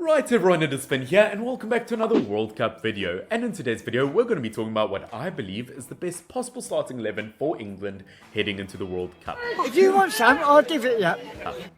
Right everyone, it is Finn here and welcome back to another World Cup video. And in today's video we're going to be talking about what I believe is the best possible starting 11 for England heading into the World Cup. If you want some, I'll give it you.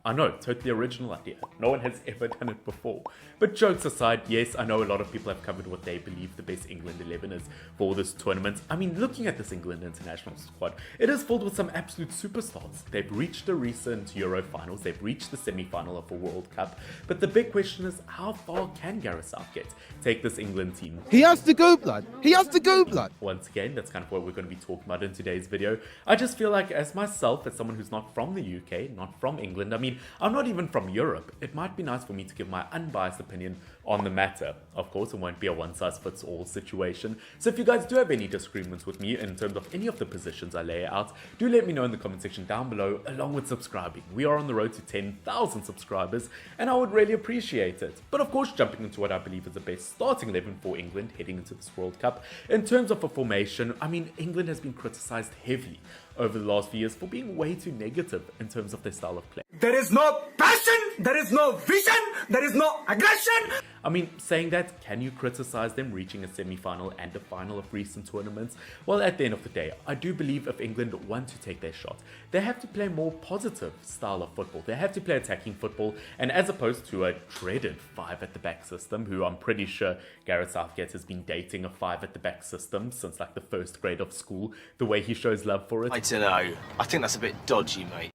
I know, totally original idea. No one has ever done it before. But jokes aside, yes, I know a lot of people have covered what they believe the best England 11 is for this tournament. I mean, looking at this England international squad, it is filled with some absolute superstars. They've reached the recent Euro finals, they've reached the semi-final of a World Cup. But the big question is, how far can Gareth Southgate take this England team? He has to go, blood. He has to go, blood. Once again, that's kind of what we're going to be talking about in today's video. I just feel like as myself, as someone who's not from the UK, not from England, I mean, I'm not even from Europe, it might be nice for me to give my unbiased opinion on the matter. Of course, it won't be a one-size-fits-all situation. So if you guys do have any disagreements with me in terms of any of the positions I lay out, do let me know in the comment section down below, along with subscribing. We are on the road to 10,000 subscribers, and I would really appreciate it. But of course, jumping into what I believe is the best starting 11 for England heading into this World Cup. In terms of a formation, I mean, England has been criticised heavily over the last few years for being way too negative in terms of their style of play. There is no passion, there is no vision, there is no aggression. I mean, saying that, can you criticize them reaching a semi-final and a final of recent tournaments? Well, at the end of the day, I do believe if England want to take their shot, they have to play a more positive style of football. They have to play attacking football, and as opposed to a dreaded 5 at the back system, who I'm pretty sure Gareth Southgate has been dating a 5 at the back system since like the first grade of school, the way he shows love for it. I don't know. I think that's a bit dodgy, mate.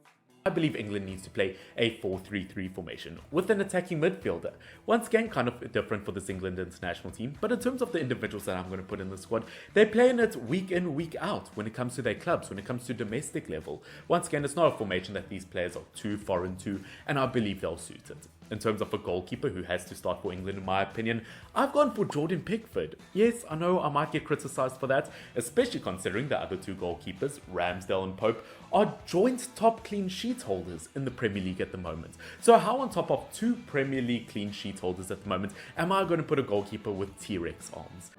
I believe England needs to play a 4-3-3 formation with an attacking midfielder. Once again, kind of different for this England international team, but in terms of the individuals that I'm going to put in the squad, they play in it week in, week out when it comes to their clubs, when it comes to domestic level. Once again, it's not a formation that these players are too foreign to, and I believe they'll suit it. In terms of a goalkeeper who has to start for England, in my opinion, I've gone for Jordan Pickford. Yes, I know I might get criticised for that, especially considering the other two goalkeepers, Ramsdale and Pope, are joint top clean sheet holders in the Premier League at the moment. So how on top of 2 Premier League clean sheet holders at the moment am I going to put a goalkeeper with T-Rex arms?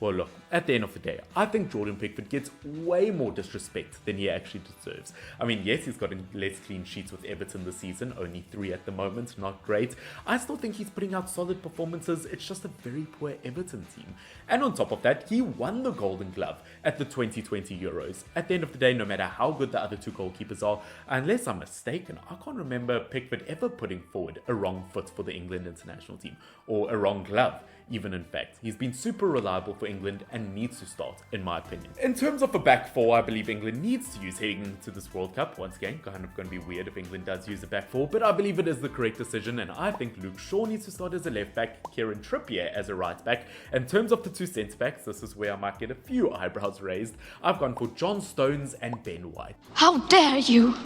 Well, look, at the end of the day, I think Jordan Pickford gets way more disrespect than he actually deserves. I mean, yes, he's gotten less clean sheets with Everton this season, only 3 at the moment, not great. I still think he's putting out solid performances, it's just a very poor Everton team. And on top of that, he won the Golden Glove at the 2020 Euros. At the end of the day, no matter how good the other 2 goalkeepers are, unless I'm mistaken, I can't remember Pickford ever putting forward a wrong foot for the England international team, or a wrong glove. Even in fact, he's been super reliable for England and needs to start, in my opinion. In terms of a back 4, I believe England needs to use heading into this World Cup. Once again, kind of going to be weird if England does use a back 4, but I believe it is the correct decision, and I think Luke Shaw needs to start as a left back, Kieran Trippier as a right back. In terms of the 2 centre backs, this is where I might get a few eyebrows raised. I've gone for John Stones and Ben White. How dare you!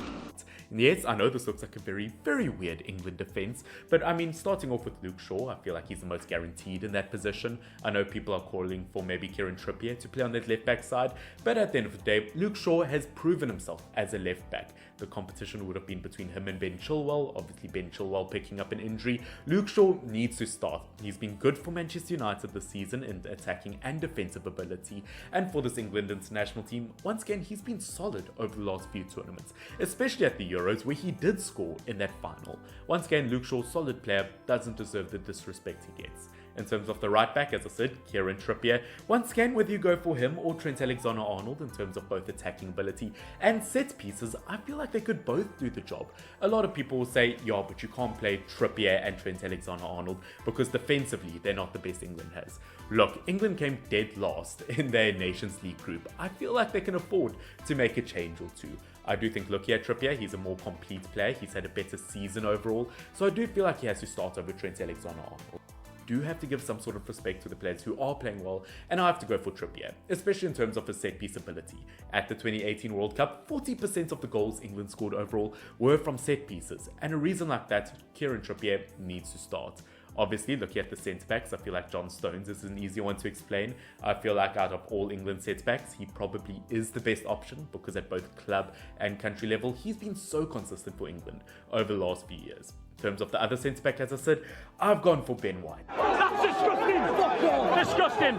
Yes, I know this looks like a very, very weird England defence, but I mean, starting off with Luke Shaw, I feel like he's the most guaranteed in that position. I know people are calling for maybe Kieran Trippier to play on that left back side, but at the end of the day, Luke Shaw has proven himself as a left back. The competition would have been between him and Ben Chilwell, obviously Ben Chilwell picking up an injury. Luke Shaw needs to start. He's been good for Manchester United this season in attacking and defensive ability, and for this England international team, once again, he's been solid over the last few tournaments, especially at the Euros where he did score in that final. Once again, Luke Shaw, solid player, doesn't deserve the disrespect he gets. In terms of the right back, as I said, Kieran Trippier. Once again, whether you go for him or Trent Alexander-Arnold in terms of both attacking ability and set pieces, I feel like they could both do the job. A lot of people will say, yeah, but you can't play Trippier and Trent Alexander-Arnold because defensively, they're not the best England has. Look, England came dead last in their Nations League group. I feel like they can afford to make a change or two. I do think looking at Trippier, he's a more complete player. He's had a better season overall. So I do feel like he has to start over Trent Alexander-Arnold. Do have to give some sort of respect to the players who are playing well, and I have to go for Trippier, especially in terms of his set-piece ability. At the 2018 World Cup, 40% of the goals England scored overall were from set-pieces, and a reason like that, Kieran Trippier needs to start. Obviously, looking at the centre-backs, I feel like John Stones is an easier one to explain. I feel like out of all England centre-backs, he probably is the best option because at both club and country level, he's been so consistent for England over the last few years. In terms of the other centre-back, as I said, I've gone for Ben White. That's disgusting! Disgusting!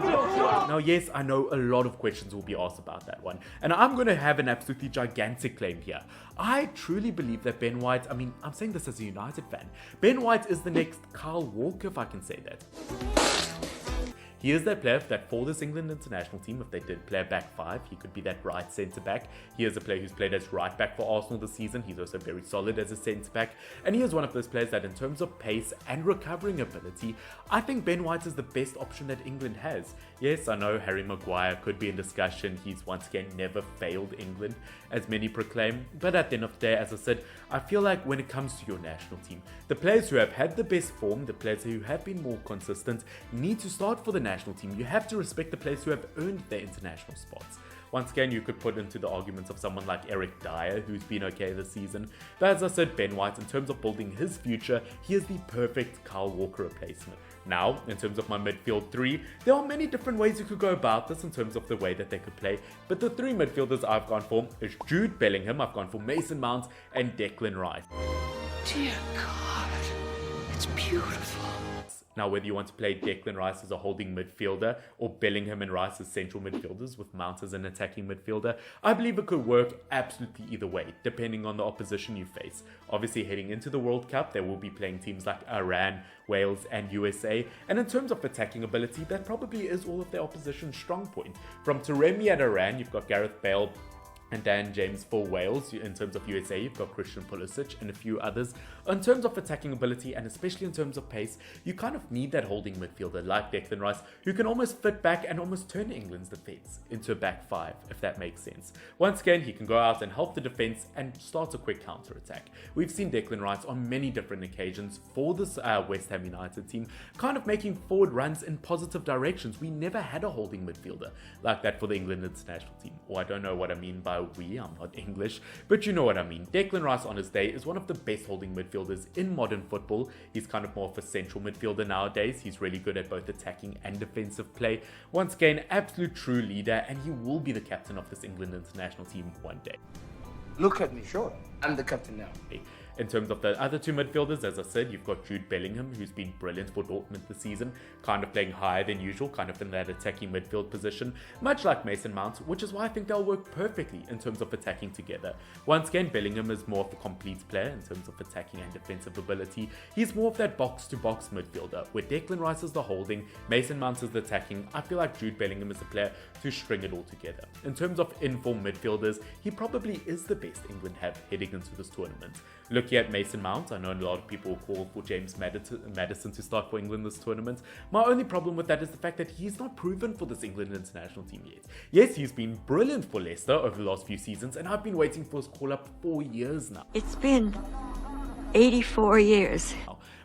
Now, yes, I know a lot of questions will be asked about that one, and I'm going to have an absolutely gigantic claim here. I truly believe that Ben White, I'm saying this as a United fan, Ben White is the next Kyle Walker, if I can say that. He is that player that for this England international team, if they did play a back five, he could be that right centre-back. He is a player who's played as right-back for Arsenal this season. He's also very solid as a centre-back. And he is one of those players that in terms of pace and recovering ability, I think Ben White is the best option that England has. Yes, I know Harry Maguire could be in discussion. He's once again never failed England, as many proclaim. But at the end of the day, as I said, I feel like when it comes to your national team, the players who have had the best form, the players who have been more consistent, need to start for the national team. You have to respect the players who have earned their international spots. Once again, you could put into the arguments of someone like Eric Dyer, who's been okay this season. But as I said, Ben White, in terms of building his future, he is the perfect Kyle Walker replacement. Now, in terms of my midfield three, there are many different ways you could go about this in terms of the way that they could play. But the three midfielders I've gone for is Jude Bellingham, I've gone for Mason Mount, and Declan Rice. Dear God, it's beautiful. Now, whether you want to play Declan Rice as a holding midfielder or Bellingham and Rice as central midfielders with Mount as an attacking midfielder, I believe it could work absolutely either way, depending on the opposition you face. Obviously, heading into the World Cup, they will be playing teams like Iran, Wales, and USA. And in terms of attacking ability, that probably is all of their opposition's strong point. From Taremi at Iran, you've got Gareth Bale and Dan James for Wales. In terms of USA, you've got Christian Pulisic and a few others. In terms of attacking ability, and especially in terms of pace, you kind of need that holding midfielder like Declan Rice, who can almost fit back and almost turn England's defence into a back five, if that makes sense. Once again, he can go out and help the defence and start a quick counter-attack. We've seen Declan Rice on many different occasions for this West Ham United team, kind of making forward runs in positive directions. We never had a holding midfielder like that for the England international team. Or I don't know what I mean by I'm not English, but you know what I mean. Declan Rice on his day is one of the best holding midfielders in modern football. He's kind of more of a central midfielder nowadays. He's really good at both attacking and defensive play. Once again, absolute true leader, and he will be the captain of this England international team one day. Look at me, sure. I'm the captain now. In terms of the other two midfielders, as I said, you've got Jude Bellingham, who's been brilliant for Dortmund this season, kind of playing higher than usual, kind of in that attacking midfield position, much like Mason Mount, which is why I think they'll work perfectly in terms of attacking together. Once again, Bellingham is more of a complete player in terms of attacking and defensive ability. He's more of that box-to-box midfielder, where Declan Rice is the holding, Mason Mount is the attacking. I feel like Jude Bellingham is the player to string it all together. In terms of in-form midfielders, he probably is the best England have heading into this tournament. Looking at Mason Mount, I know a lot of people call for James Maddison to start for England this tournament. My only problem with that is the fact that he's not proven for this England international team yet. Yes, he's been brilliant for Leicester over the last few seasons, and I've been waiting for his call-up 4 years now. It's been 84 years.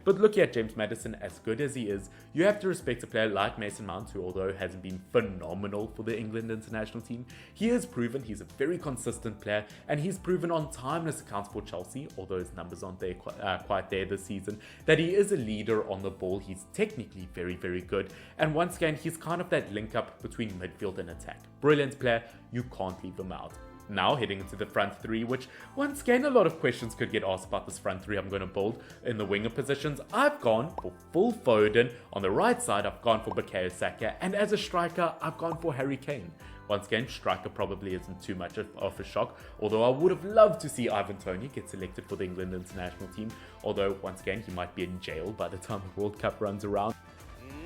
But looking at James Maddison, as good as he is, you have to respect a player like Mason Mount, who although hasn't been phenomenal for the England international team, he has proven he's a very consistent player, and he's proven on timeless accounts for Chelsea, although his numbers aren't there quite there this season, that he is a leader on the ball. He's technically very, very good, and once again, he's kind of that link up between midfield and attack. Brilliant player, you can't leave him out. Now heading into the front three, which once again a lot of questions could get asked about this front three I'm going to build. In the winger positions, I've gone for full Foden. On the right side, I've gone for Bukayo Saka, and as a striker, I've gone for Harry Kane. Once again, striker probably isn't too much of a shock, although I would have loved to see Ivan Toney get selected for the England international team, although once again he might be in jail by the time the World Cup runs around.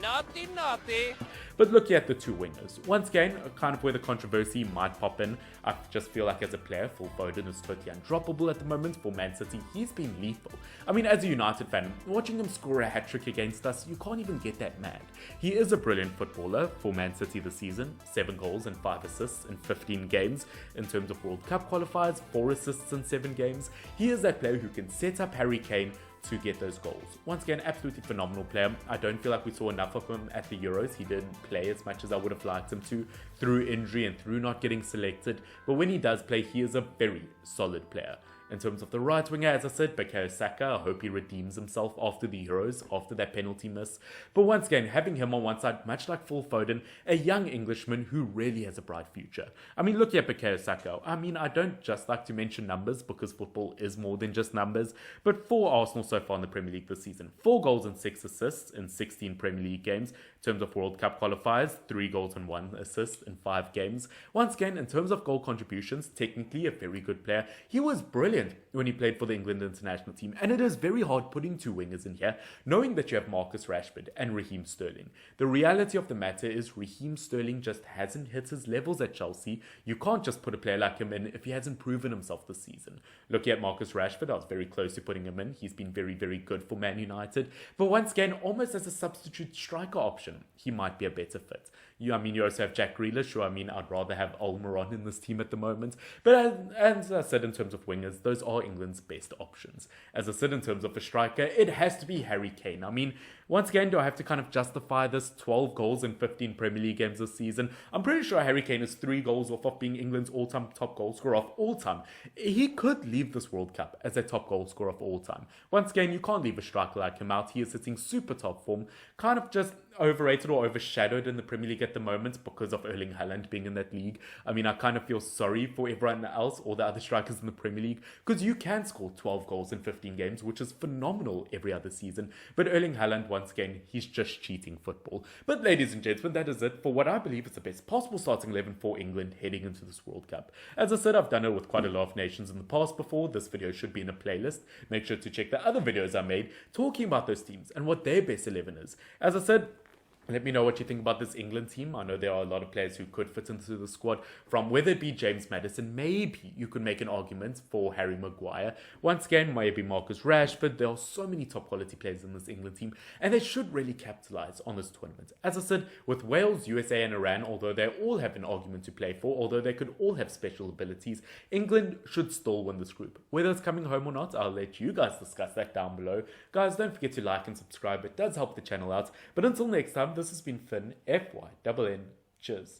Naughty, naughty. But looking at the two wingers, once again, kind of where the controversy might pop in, I just feel like as a player, Phil Foden is totally undroppable at the moment for Man City. He's been lethal. I mean, as a United fan, watching him score a hat-trick against us, you can't even get that mad. He is a brilliant footballer for Man City this season, 7 goals and 5 assists in 15 games. In terms of World Cup qualifiers, 4 assists in 7 games. He is that player who can set up Harry Kane to get those goals. Once again, absolutely phenomenal player. I don't feel like we saw enough of him at the Euros. He didn't play as much as I would have liked him to through injury and through not getting selected. But when he does play, he is a very solid player. In terms of the right winger, as I said, Bukayo Saka, I hope he redeems himself after the Euros, after that penalty miss. But once again, having him on one side, much like Phil Foden, a young Englishman who really has a bright future. I mean, look at Bukayo Saka. I mean, I don't just like to mention numbers because football is more than just numbers, but for Arsenal so far in the Premier League this season, 4 goals and 6 assists in 16 Premier League games. In terms of World Cup qualifiers, 3 goals and 1 assist in 5 games. Once again, in terms of goal contributions, technically a very good player. He was brilliant when he played for the England international team, and it is very hard putting 2 wingers in here, knowing that you have Marcus Rashford and Raheem Sterling. The reality of the matter is Raheem Sterling just hasn't hit his levels at Chelsea. You can't just put a player like him in if he hasn't proven himself this season. Looking at Marcus Rashford, I was very close to putting him in. He's been very, very good for Man United, but once again, almost as a substitute striker option, he might be a better fit. You also have Jack Grealish, who I'd rather have Almiron in this team at the moment. But as I said, in terms of wingers, those are England's best options. As I said, in terms of a striker, it has to be Harry Kane. Once again, do I have to kind of justify this 12 goals in 15 Premier League games this season? I'm pretty sure Harry Kane is 3 goals off of being England's all-time top goal scorer of all time. He could leave this World Cup as a top goal scorer of all time. Once again, you can't leave a striker like him out. He is sitting super top form, kind of just overrated or overshadowed in the Premier League at the moment because of Erling Haaland being in that league. I kind of feel sorry for everyone else or the other strikers in the Premier League, because you can score 12 goals in 15 games, which is phenomenal every other season. But Erling Haaland, once again, he's just cheating football. But ladies and gentlemen, that is it for what I believe is the best possible starting 11 for England heading into this World Cup. As I said, I've done it with quite a lot of nations in the past before. This video should be in a playlist. Make sure to check the other videos I made talking about those teams and what their best 11 is. As I said, let me know what you think about this England team. I know there are a lot of players who could fit into the squad, from whether it be James Maddison, maybe you could make an argument for Harry Maguire. Once again, maybe Marcus Rashford. There are so many top quality players in this England team, and they should really capitalize on this tournament. As I said, with Wales, USA and Iran, although they all have an argument to play for, although they could all have special abilities, England should still win this group. Whether it's coming home or not, I'll let you guys discuss that down below. Guys, don't forget to like and subscribe. It does help the channel out. But until next time, this has been Finn, FYNN. Cheers.